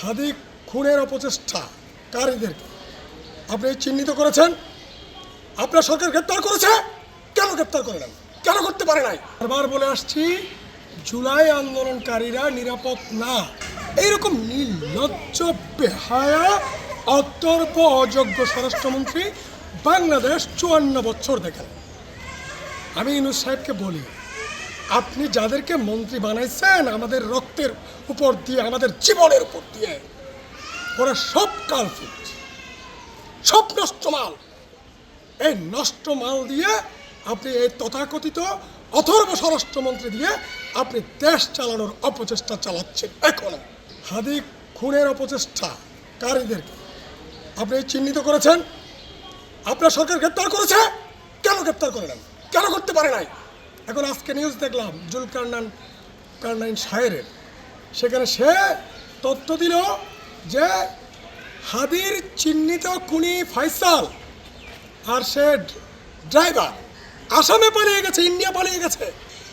হাদি খুনের অপচেষ্টাকারীদেরকে আপনি চিহ্নিত করেছেন। আপনার সরকার গ্রেপ্তার করেছে, কেন গ্রেপ্তার করে নাই, কেন করতে পারে নাই? বারবার বলে আসছি, জুলাই আন্দোলনকারীরা নিরাপদ না। এইরকম নির্লজ্জ, বেহায়া, অতর্ক, অযোগ্য স্বরাষ্ট্রমন্ত্রী বাংলাদেশ 54 বছর দেখেন। আমি ইউনূস সাহেবকে বলি, আপনি যাদেরকে মন্ত্রী বানাইছেন আমাদের রক্তের উপর দিয়ে, আমাদের জীবনের উপর দিয়ে, ওরা সব কালফিট, সব নষ্ট মাল। এই নষ্ট মাল দিয়ে আপনি এই তথাকথিত অথর্ব স্বরাষ্ট্রমন্ত্রী দিয়ে আপনি দেশ চালানোর অপচেষ্টা চালাচ্ছেন। এখনো হাদি খুনের অপচেষ্টাকারীদেরকে আপনি চিহ্নিত করেছেন। আপনার সরকার গ্রেপ্তার করেছে, কেন গ্রেপ্তার করে নাই, কেন করতে পারে নাই? এখন আজকে নিউজ দেখলাম জুলকারনাইন সাহেরের, সেখানে সে তথ্য দিল যে হাদির চিহ্নিত খুনি ফয়সাল আর সে ড্রাইভার আসামে পালিয়ে গেছে, ইন্ডিয়া পালিয়ে গেছে।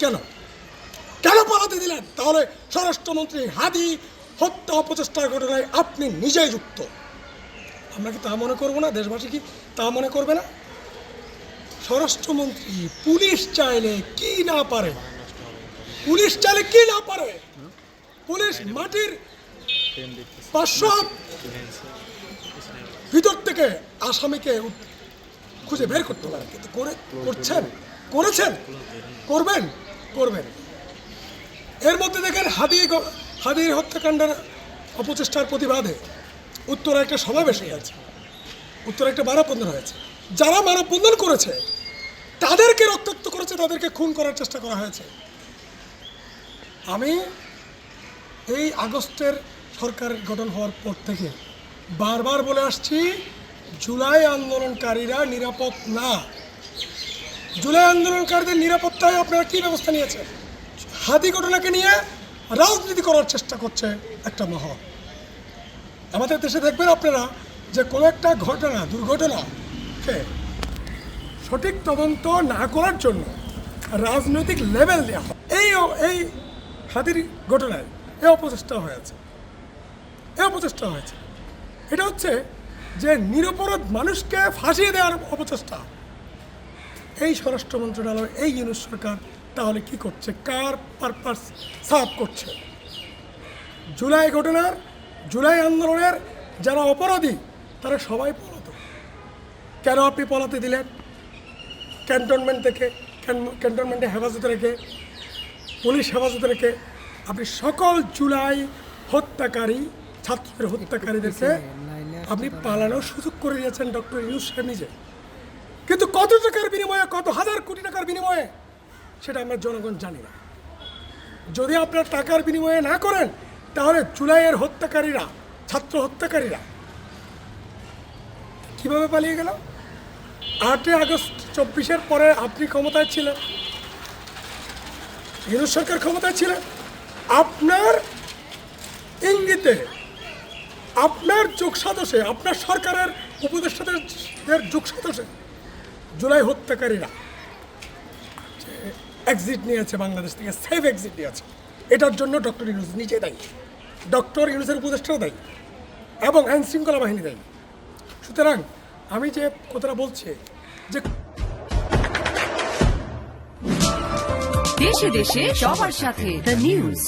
কেন কেন পালাতে দিলেন? তাহলে স্বরাষ্ট্রমন্ত্রী হাদি হত্যা অপচেষ্টার ঘটনায় আপনি নিজেই যুক্ত। আমরা কি তা মনে করবো না? দেশবাসী কি তা মনে করবে না? স্বরাষ্ট্রমন্ত্রী পুলিশ চাইলে কি না পারে, পুলিশ চাইলে কি না পারে। পুলিশ মাটির 500 ভিতর থেকে আসামিকে খুঁজে বের করতে পারে, কিন্তু করেছেন, করবেন। এর মধ্যে দেখেন হাদির হত্যাকাণ্ডের অপচেষ্টার প্রতিবাদে উত্তরে একটা সমাবেশ হয়েছে, উত্তরে একটা মানববন্ধন হয়েছে। যারা মানববন্ধন করেছে তাদেরকে রক্তাক্ত করেছে, তাদেরকে খুন করার চেষ্টা করা হয়েছে। আমি এই আগস্টের সরকার গঠন হওয়ার পর থেকে বারবার বলে আসছি, জুলাই আন্দোলনকারীরা নিরাপদ না। জুলাই আন্দোলনকারীদের নিরাপত্তায় আপনারা কী ব্যবস্থা নিয়েছেন? হাদি ঘটনাকে নিয়ে রাজনীতি করার চেষ্টা করছে একটা মহল। আমাদের দেশে দেখবেন আপনারা যে কোনো একটা দুর্ঘটনাকে সঠিক তদন্ত না করার জন্য রাজনৈতিক লেভেল দেওয়া হয়। এই হাদির ঘটনায় এই অপচেষ্টা হয়েছে। এটা হচ্ছে যে নিরপরাধ মানুষকে ফাঁসিয়ে দেওয়ার অপচেষ্টা। এই স্বরাষ্ট্র মন্ত্রণালয়, এই ইউনূস সরকার তাহলে কি করছে? কার পারপাস সার্ভ করছে? জুলাই আন্দোলনের যারা অপরাধী তারা সবাই পলাতক। কেন আপনি পলাতে দিলেন? ক্যান্টনমেন্টে হেফাজতে রেখে, পুলিশ হেফাজতে রেখে আপনি সকল জুলাই ছাত্রদের হত্যাকারীদেরকে আপনি পালানোর সুযোগ করে দিয়েছেন ডক্টর ইউনূস সাহেব নিজে। কিন্তু কত টাকার বিনিময়ে, কত হাজার কোটি টাকার বিনিময়ে, সেটা আমরা জনগণ জানি না। যদি আপনার টাকার বিনিময়ে না করেন তাহলে জুলাইয়ের ছাত্র হত্যাকারীরা কিভাবে পালিয়ে গেল? 8 আগস্ট 24-এর পরে আপনি ক্ষমতায় ছিলেন, ইউনূস সরকার ক্ষমতায় ছিলেন। আপনার ইঙ্গিতে, আপনার যোগসাজশে, আপনার সরকারের উপদেষ্টাদের যোগসাজশে জুলাই হত্যাকারীরা এক্সিট নিয়েছে, বাংলাদেশ থেকে সেফ এক্সিট নিয়েছে। এটার জন্য ডক্টর ইউনূস নিজে দায়ী, ডক্টর ইউনূসের উপদেষ্টাও দায়ী, এবং আইনশৃঙ্খলা বাহিনী দায়ী। সুতরাং আমি যে কথাটা বলছি যে দেশে দেশে সবার সাথে দ্য নিউজ।